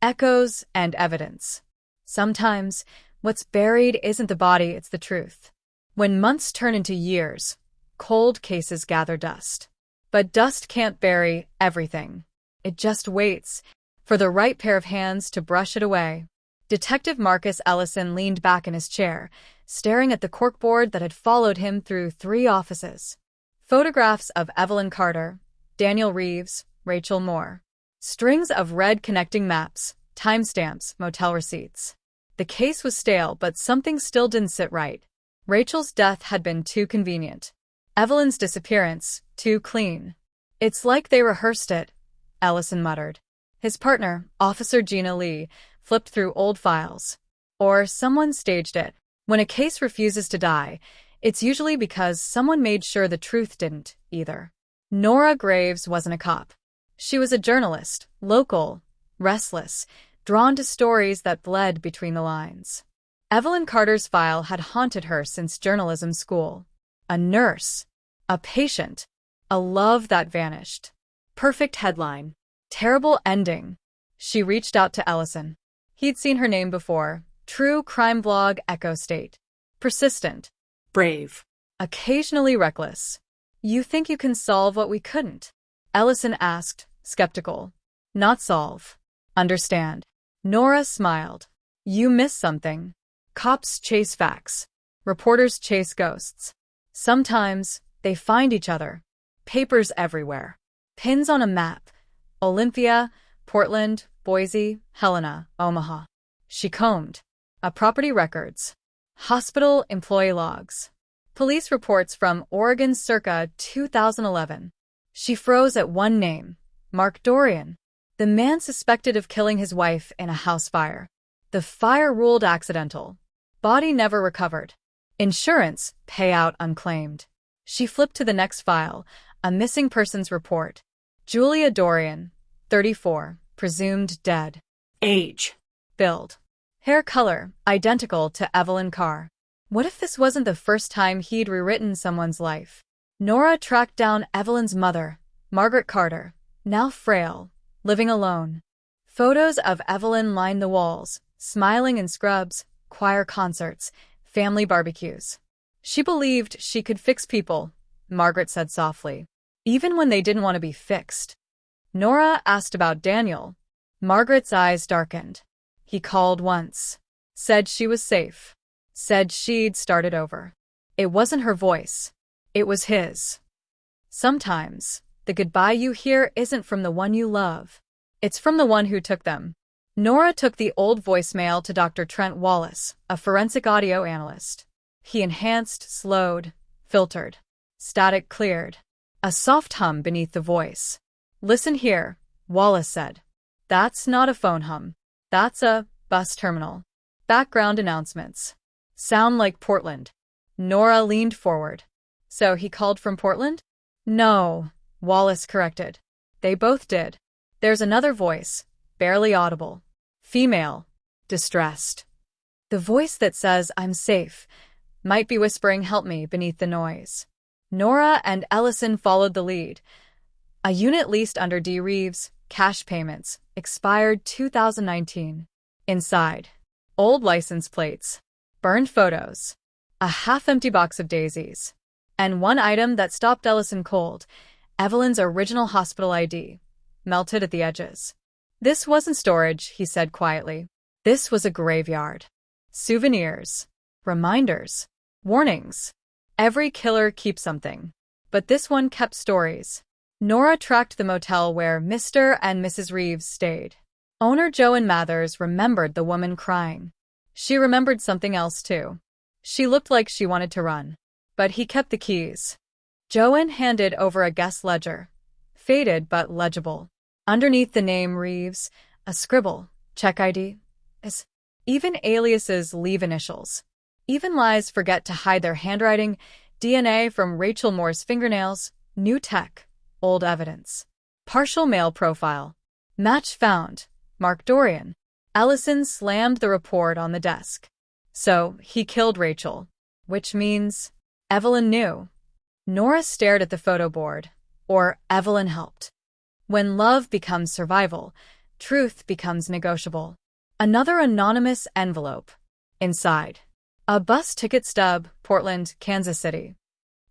echoes, and evidence. Sometimes, what's buried isn't the body, it's the truth. When months turn into years, cold cases gather dust. But dust can't bury everything. It just waits for the right pair of hands to brush it away. Detective Marcus Ellison leaned back in his chair, staring at the corkboard that had followed him through 3 offices. Photographs of Evelyn Carter, Daniel Reeves, Rachel Moore. Strings of red connecting maps, timestamps, motel receipts. The case was stale, but something still didn't sit right. Rachel's death had been too convenient. Evelyn's disappearance, too clean. It's like they rehearsed it, Ellison muttered. His partner, Officer Gina Lee, flipped through old files. Or someone staged it. When a case refuses to die, it's usually because someone made sure the truth didn't, either. Nora Graves wasn't a cop. She was a journalist, local, restless, drawn to stories that bled between the lines. Evelyn Carter's file had haunted her since journalism school. A nurse, a patient, a love that vanished. Perfect headline. Terrible ending. She reached out to Ellison. He'd seen her name before. True crime blog Echo State. Persistent. Brave. Occasionally reckless. You think you can solve what we couldn't? Ellison asked, skeptical. Not solve. Understand. Nora smiled. You miss something. Cops chase facts. Reporters chase ghosts. Sometimes, they find each other. Papers everywhere. Pins on a map. Olympia, Portland, Boise, Helena, Omaha. She combed. Property records. Hospital employee logs. Police reports from Oregon circa 2011. She froze at one name. Mark Dorian. The man suspected of killing his wife in a house fire. The fire ruled accidental. Body never recovered. Insurance, payout unclaimed. She flipped to the next file, a missing persons report. Julia Dorian, 34, presumed dead. Age. Build. Hair color, identical to Evelyn Carr. What if this wasn't the first time he'd rewritten someone's life? Nora tracked down Evelyn's mother, Margaret Carter, now frail, living alone. Photos of Evelyn lined the walls, smiling in scrubs, choir concerts, family barbecues. She believed she could fix people, Margaret said softly, even when they didn't want to be fixed. Nora asked about Daniel. Margaret's eyes darkened. He called once. Said she was safe. Said she'd started over. It wasn't her voice. It was his. Sometimes, the goodbye you hear isn't from the one you love. It's from the one who took them. Nora took the old voicemail to Dr. Trent Wallace, a forensic audio analyst. He enhanced, slowed, filtered. Static cleared. A soft hum beneath the voice. Listen here, Wallace said. That's not a phone hum. That's a bus terminal. Background announcements. Sound like Portland. Nora leaned forward. So he called from Portland? No, Wallace corrected. They both did. There's another voice, barely audible. Female. Distressed. The voice that says, I'm safe, might be whispering help me beneath the noise. Nora and Ellison followed the lead. A unit leased under D. Reeves, cash payments, expired 2019. Inside. Old license plates. Burned photos. A half-empty box of daisies. And one item that stopped Ellison cold, Evelyn's original hospital ID, melted at the edges. This wasn't storage, he said quietly. This was a graveyard. Souvenirs. Reminders. Warnings. Every killer keeps something. But this one kept stories. Nora tracked the motel where Mr. and Mrs. Reeves stayed. Owner Joan Mathers remembered the woman crying. She remembered something else too. She looked like she wanted to run. But he kept the keys. Joan handed over a guest ledger. Faded but legible. Underneath the name Reeves, a scribble, check ID. Even aliases leave initials. Even lies forget to hide their handwriting. DNA from Rachel Moore's fingernails. New tech. Old evidence. Partial male profile. Match found. Mark Dorian. Ellison slammed the report on the desk. So, he killed Rachel. Which means Evelyn knew. Nora stared at the photo board. Or Evelyn helped. When love becomes survival, Truth becomes negotiable. Another anonymous envelope. Inside. A bus ticket stub, Portland, Kansas City.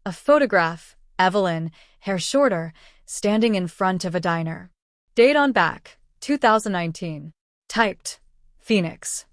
A photograph, Evelyn, hair shorter, standing in front of a diner. Date on back, 2019. Typed, Phoenix.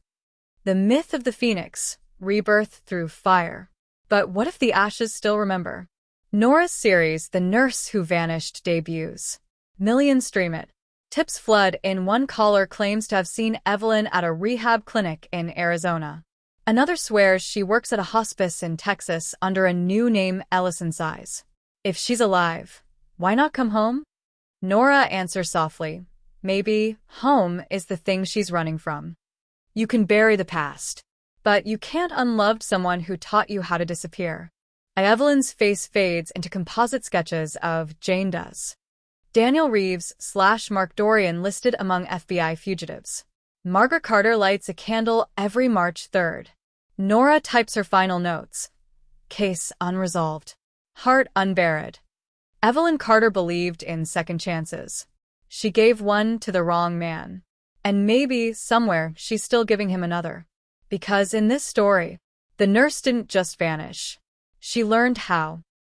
The myth of the Phoenix, rebirth through fire. But what if the ashes still remember? Nora's series, The Nurse Who Vanished, debuts. Millions stream it. Tips flood in. One caller claims to have seen Evelyn at a rehab clinic in Arizona. Another swears she works at a hospice in Texas under a new name, Ellison Size. If she's alive, why not come home? Nora answers softly, maybe home is the thing she's running from. You can bury the past, but you can't unlove someone who taught you how to disappear. Evelyn's face fades into composite sketches of Jane Does. Daniel Reeves / Mark Dorian listed among FBI fugitives. Margaret Carter lights a candle every March 3rd. Nora types her final notes. Case unresolved. Heart unburied. Evelyn Carter believed in second chances. She gave one to the wrong man. And maybe, somewhere, she's still giving him another. Because in this story, the nurse didn't just vanish. She learned how.